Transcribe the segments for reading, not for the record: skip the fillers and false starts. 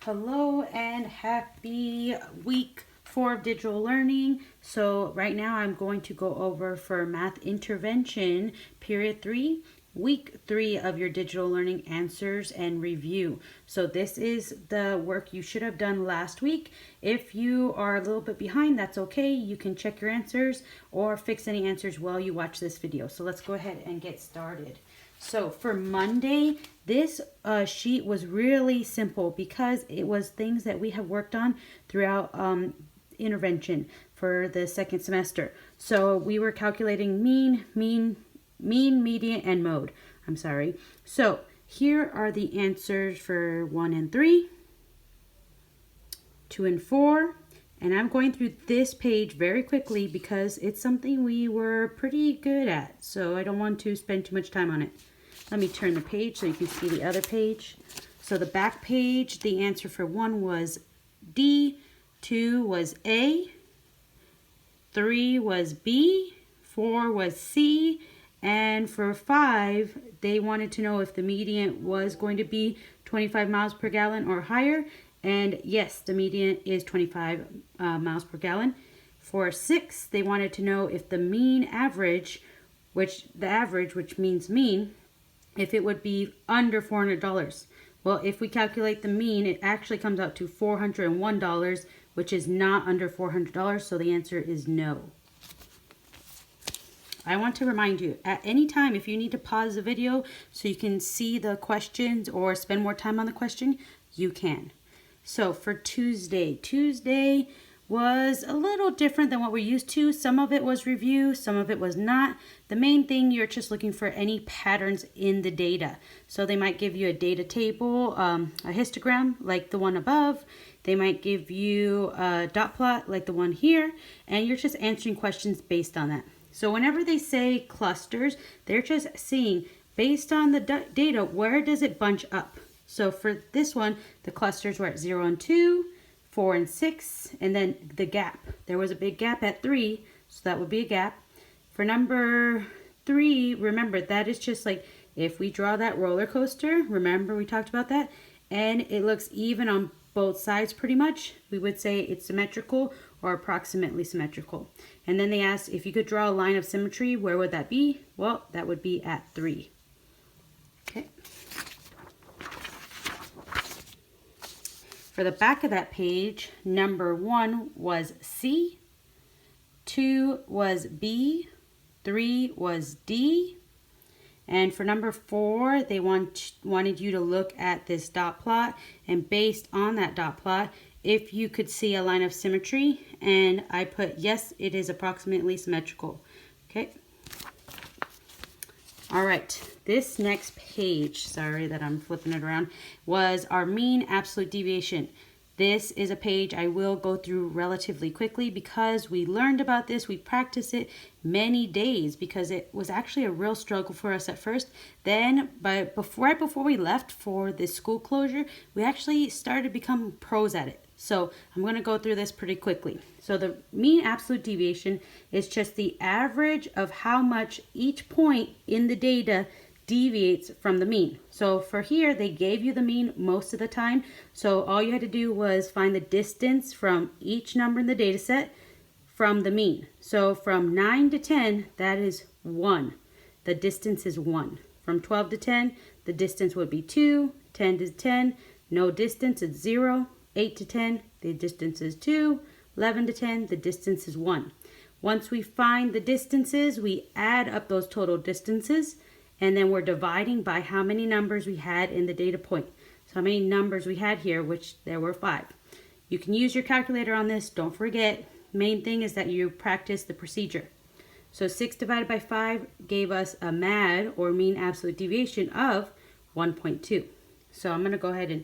Hello and happy week 4 of digital learning. So right now I'm going to go over for math intervention period 3, week 3 of your digital learning answers and review. So this is the work you should have done last week. If you are a little bit behind, that's okay. You can check your answers or fix any answers while you watch this video. So let's go ahead and get started. So for Monday, this sheet was really simple because it was things that we have worked on throughout intervention for the second semester. So we were calculating mean, median, and mode. I'm sorry. So here are the answers for 1 and 3, 2 and 4. And I'm going through this page very quickly because it's something we were pretty good at. So I don't want to spend too much time on it. Let me turn the page so you can see the other page. So the back page, the answer for 1 was D, 2 was A, 3 was B, 4 was C, and for 5, they wanted to know if the median was going to be 25 miles per gallon or higher. And yes, the median is 25 miles per gallon. For 6, they wanted to know if the mean average, which means mean, if it would be under $400. Well, if we calculate the mean, it actually comes out to $401, which is not under $400, so the answer is no. I want to remind you, at any time, if you need to pause the video so you can see the questions or spend more time on the question, you can. So for Tuesday was a little different than what we're used to. Some of it was review, some of it was not. The main thing, you're just looking for any patterns in the data. So they might give you a data table, a histogram like the one above. They might give you a dot plot like the one here, and you're just answering questions based on that. So whenever they say clusters, they're just seeing based on the data, where does it bunch up? So for this one, the clusters were at 0 and 2, 4 and 6, and then the gap. There was a big gap at 3, so that would be a gap. For number 3, remember, that is just like if we draw that roller coaster, remember we talked about that, and it looks even on both sides pretty much, we would say it's symmetrical or approximately symmetrical. And then they asked if you could draw a line of symmetry, where would that be? Well, that would be at 3. Okay. For the back of that page, number 1 was C, 2 was B, 3 was D, and for number 4, they wanted you to look at this dot plot, and based on that dot plot, if you could see a line of symmetry, and I put yes, it is approximately symmetrical. Okay. All right, this next page, sorry that I'm flipping it around, was our mean absolute deviation. This is a page I will go through relatively quickly because we learned about this, we practiced it many days because it was actually a real struggle for us at first. Then, right before we left for the school closure, we actually started to become pros at it. So I'm going to go through this pretty quickly. So the mean absolute deviation is just the average of how much each point in the data deviates from the mean. So for here, they gave you the mean most of the time. So all you had to do was find the distance from each number in the data set from the mean. So from 9 to 10, that is 1. The distance is 1. From 12 to 10, the distance would be 2. 10 to 10, no distance, it's 0. 8 to 10, the distance is 2. 11 to 10, the distance is 1. Once we find the distances, we add up those total distances, and then we're dividing by how many numbers we had in the data point. So how many numbers we had here, which there were 5. You can use your calculator on this. Don't forget, main thing is that you practice the procedure. So 6 divided by 5 gave us a MAD, or mean absolute deviation, of 1.2. So I'm going to go ahead and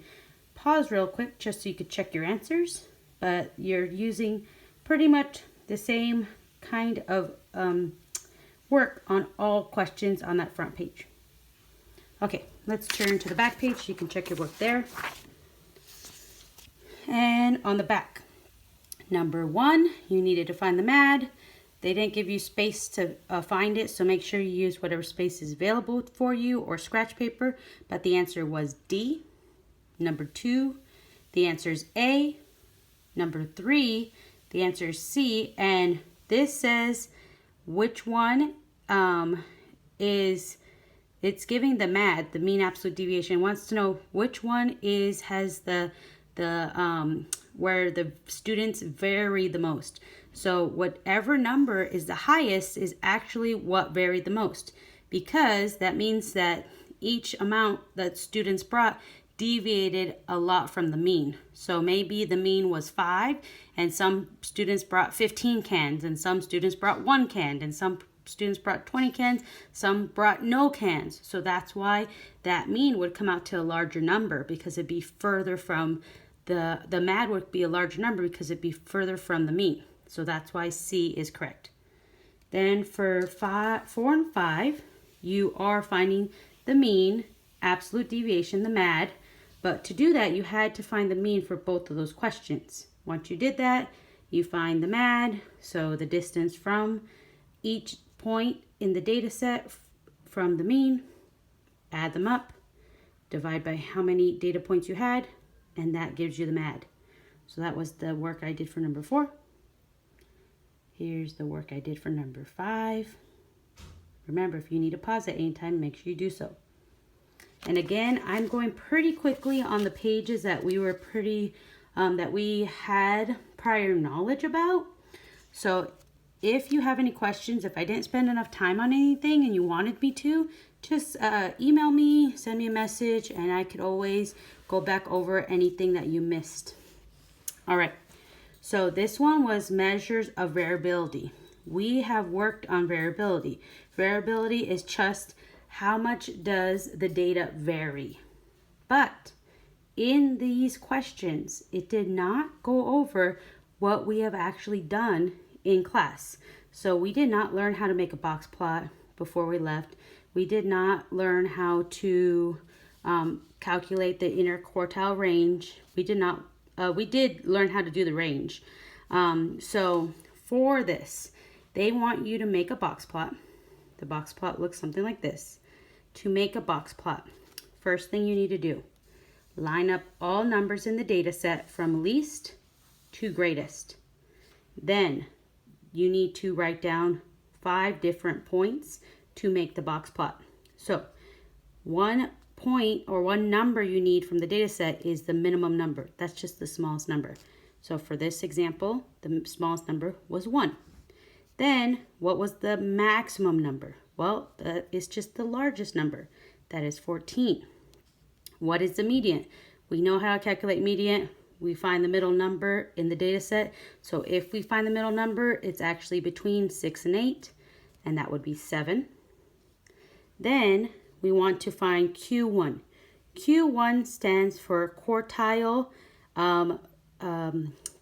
pause real quick just so you could check your answers, but you're using pretty much the same kind of work on all questions on that front page. Okay, let's turn to the back page so you can check your work there. And on the back, number 1, you needed to find the MAD. They didn't give you space to find it, so make sure you use whatever space is available for you or scratch paper, but the answer was D. Number 2, the answer is A. Number 3, the answer is C. And this says which one is, it's giving the MAD, the mean absolute deviation. It wants to know which one has the where the students vary the most. So whatever number is the highest is actually what varied the most, because that means that each amount that students brought deviated a lot from the mean. So maybe the mean was 5 and some students brought 15 cans and some students brought 1 can and some students brought 20 cans, some brought no cans. So that's why that mean would come out to a larger number, because it'd be further from the MAD would be a larger number because it'd be further from the mean. So that's why C is correct. Then for 4 and 5, you are finding the mean, absolute deviation, the MAD. But to do that, you had to find the mean for both of those questions. Once you did that, you find the MAD, so the distance from each point in the data set from the mean, add them up, divide by how many data points you had, and that gives you the MAD. So that was the work I did for number 4. Here's the work I did for number 5. Remember, if you need to pause at any time, make sure you do so. And again, I'm going pretty quickly on the pages that we were that we had prior knowledge about. So if you have any questions, if I didn't spend enough time on anything and you wanted me to, just email me, send me a message, and I could always go back over anything that you missed. All right, so this one was measures of variability. We have worked on variability. Variability is just how much does the data vary. But in these questions, it did not go over what we have actually done in class. So we did not learn how to make a box plot before we left. We did not learn how to calculate the interquartile range. We did learn how to do the range. So for this, they want you to make a box plot. The box plot looks something like this. To make a box plot, first thing you need to do, line up all numbers in the data set from least to greatest. Then you need to write down 5 different points to make the box plot. So one point or one number you need from the data set is the minimum number. That's just the smallest number. So for this example, the smallest number was 1. Then what was the maximum number? Well, that is just the largest number. That is 14. What is the median? We know how to calculate median. We find the middle number in the data set. So if we find the middle number, it's actually between 6 and 8, and that would be 7. Then we want to find Q1. Q1 stands for quartile,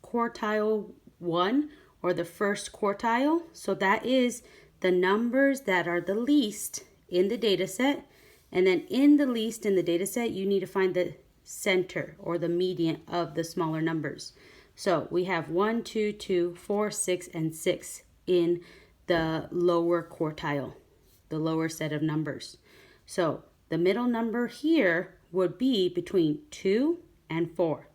quartile 1, or the first quartile. So that is the numbers that are the least in the data set. And then in the least in the data set, you need to find the center or the median of the smaller numbers. So we have 1, 2, 2, 4, 6, and 6 in the lower quartile, the lower set of numbers. So the middle number here would be between 2 and 4.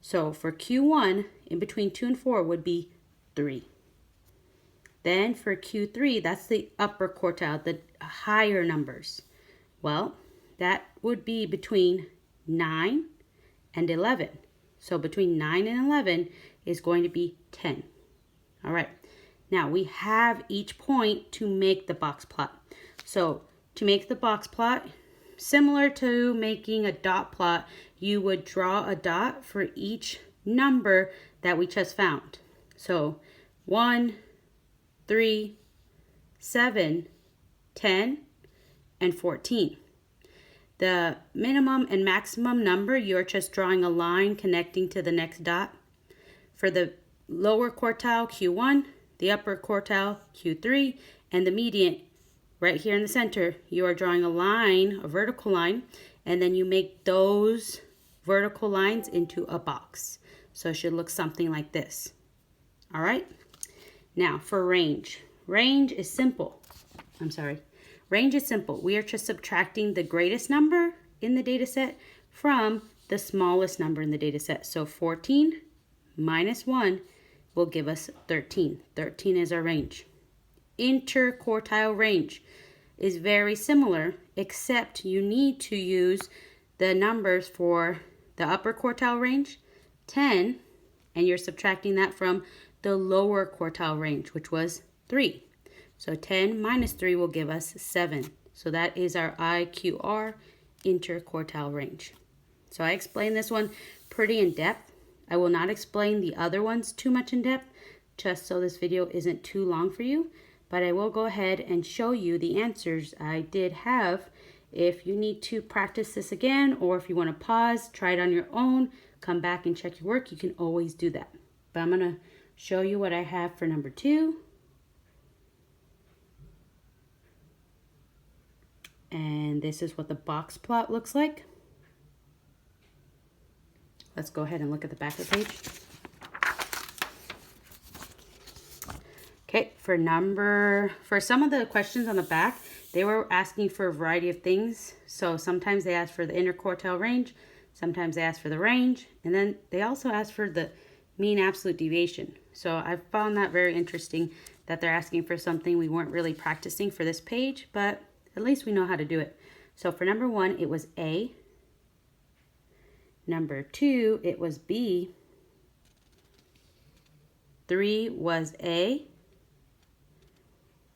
So for Q1, in between 2 and 4 would be 3. Then for Q3, that's the upper quartile, the higher numbers. Well, that would be between 9 and 11. So between 9 and 11 is going to be 10. All right. Now we have each point to make the box plot. So to make the box plot, similar to making a dot plot, you would draw a dot for each number that we just found. So 1, 3, 7, 10, and 14. The minimum and maximum number, you're just drawing a line connecting to the next dot. For the lower quartile, Q1, the upper quartile, Q3, and the median, right here in the center, you are drawing a line, a vertical line, and then you make those vertical lines into a box. So it should look something like this. All right? Now for range. Range is simple. Range is simple. We are just subtracting the greatest number in the data set from the smallest number in the data set. So 14 minus 1 will give us 13. 13 is our range. Interquartile range is very similar, except you need to use the numbers for the upper quartile range, 10, and you're subtracting that from the lower quartile range, which was 3. So 10 minus 3 will give us 7. So that is our IQR, interquartile range. So I explained this one pretty in depth. I will not explain the other ones too much in depth, just so this video isn't too long for you. But I will go ahead and show you the answers I did have. If you need to practice this again, or if you want to pause, try it on your own, come back and check your work, you can always do that. But I'm going to show you what I have for number 2. And this is what the box plot looks like. Let's go ahead and look at the back of the page. Okay, for some of the questions on the back, they were asking for a variety of things. So sometimes they asked for the interquartile range, sometimes they asked for the range, and then they also asked for the mean absolute deviation. So I found that very interesting that they're asking for something we weren't really practicing for this page, but at least we know how to do it. So for number 1, it was A. Number 2, it was B. 3 was A.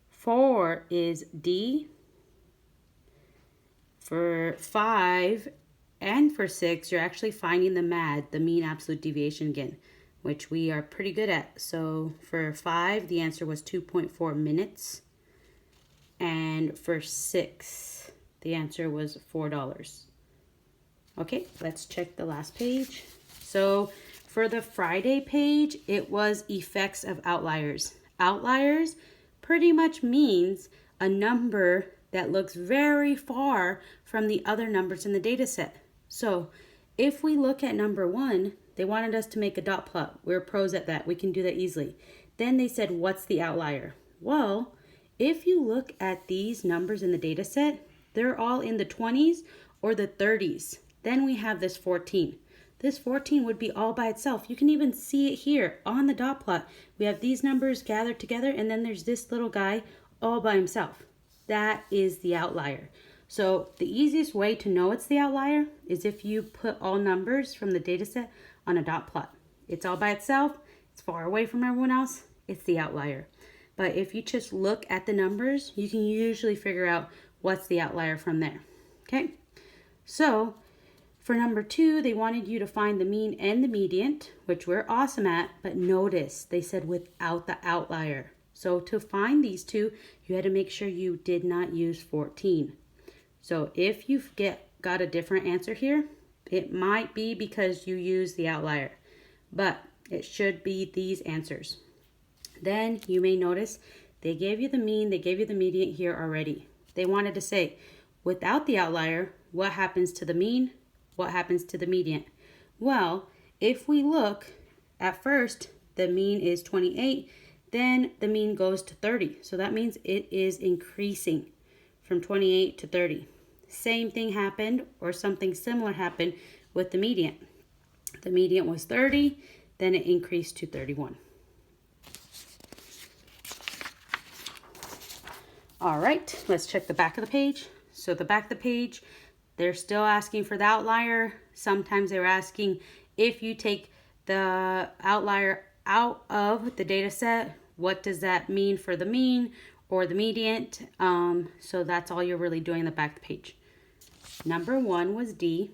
4 is D. For 5 and for 6, you're actually finding the MAD, the mean absolute deviation again, which we are pretty good at. So for 5, the answer was 2.4 minutes. And for 6, the answer was $4. Okay, let's check the last page. So for the Friday page, it was effects of outliers. Outliers pretty much means a number that looks very far from the other numbers in the data set. So if we look at number 1, they wanted us to make a dot plot. We're pros at that. We can do that easily. Then they said, what's the outlier? Well, if you look at these numbers in the data set, they're all in the 20s or the 30s. Then we have this 14. This 14 would be all by itself. You can even see it here on the dot plot. We have these numbers gathered together, and then there's this little guy all by himself. That is the outlier. So the easiest way to know it's the outlier is if you put all numbers from the data set on a dot plot. It's all by itself. It's far away from everyone else. It's the outlier. But if you just look at the numbers, you can usually figure out what's the outlier from there. Okay? So for number 2, they wanted you to find the mean and the median, which we're awesome at, but notice they said without the outlier. So to find these two, you had to make sure you did not use 14. So if you got a different answer here, it might be because you used the outlier, but it should be these answers. Then you may notice they gave you the mean, they gave you the median here already. They wanted to say, without the outlier, what happens to the mean? What happens to the median? Well, if we look at first, the mean is 28, then the mean goes to 30. So that means it is increasing from 28 to 30. Same thing happened, or something similar happened with the median. The median was 30, then it increased to 31. All right, let's check the back of the page. So the back of the page, they're still asking for the outlier. Sometimes they're asking if you take the outlier out of the data set, what does that mean for the mean or the median? So that's all you're really doing in the back of the page. Number 1 was D.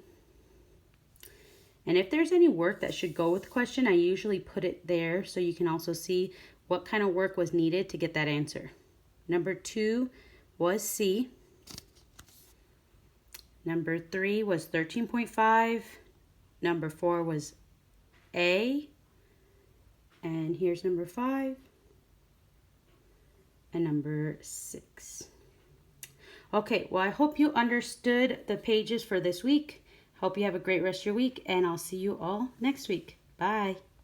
And if there's any work that should go with the question, I usually put it there so you can also see what kind of work was needed to get that answer. Number 2 was C. Number 3 was 13.5. Number 4 was A. And here's number 5. And number 6. Okay, well, I hope you understood the pages for this week. Hope you have a great rest of your week, and I'll see you all next week. Bye.